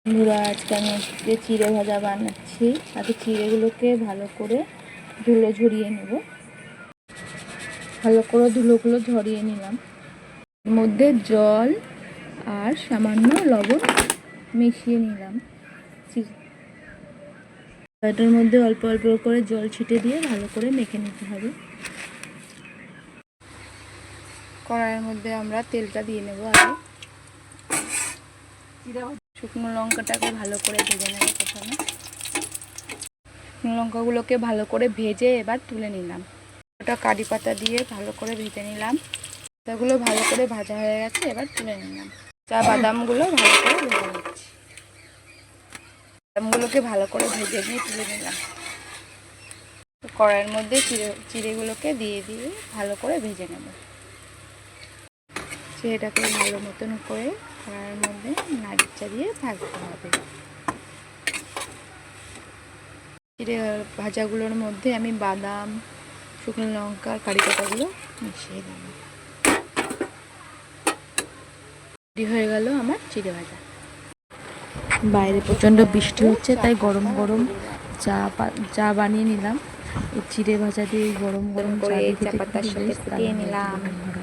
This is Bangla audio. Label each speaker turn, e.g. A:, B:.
A: বন্ধুরা, আজকে আমি যে চিড়ে ভাজা বানাচ্ছি। আগে চিড়েগুলোকে ভালো করে ধুলো ঝরিয়ে নেব। ভালো করে ধুলোগুলো ঝরিয়ে নিলাম। এর মধ্যে জল আর সামান্য লবণ মিশিয়ে নিলাম। এটার মধ্যে অল্প অল্প করে জল ছিটে দিয়ে ভালো করে মেখে নিতে হবে। কড়াইয়ের মধ্যে আমরা তেলটা দিয়ে নেব। আগে শুকনো লঙ্কাটাকে ভালো করে ভেজে নেব। প্রথমে শুকনো লঙ্কাগুলোকে ভালো করে ভেজে এবার তুলে নিলাম। ওটা কারি পাতা দিয়ে ভালো করে ভেজে নিলাম। পাতাগুলো ভালো করে ভাজা হয়ে গেছে, এবার তুলে নিলাম। বাদামগুলো ভালো করে ভেজে নিচ্ছি। বাদামগুলোকে ভালো করে ভেজে নিয়ে তুলে নিলাম। কড়াইয়ের মধ্যে চিড়েগুলোকে দিয়ে দিয়ে ভালো করে ভেজে নেব। চিড়েটাকে ভালো মতন করে কড়াইয়ের মধ্যে নাড়িয়ে চাড়িয়ে ভাজতে হবে। চিড়ে ভাজাগুলোর মধ্যে আমি বাদাম, শুকনো লঙ্কা আর কারি পাতাগুলো মিশিয়ে দিলাম। রেডি হয়ে গেল আমার চিড়ে ভাজা। বাইরে প্রচণ্ড বৃষ্টি হচ্ছে, তাই গরম গরম চা বানিয়ে নিলাম। এই চিড়ে ভাজা দিয়ে গরম গরম চা দিয়ে খেতে খুবই বেশ দারুণ লাগে।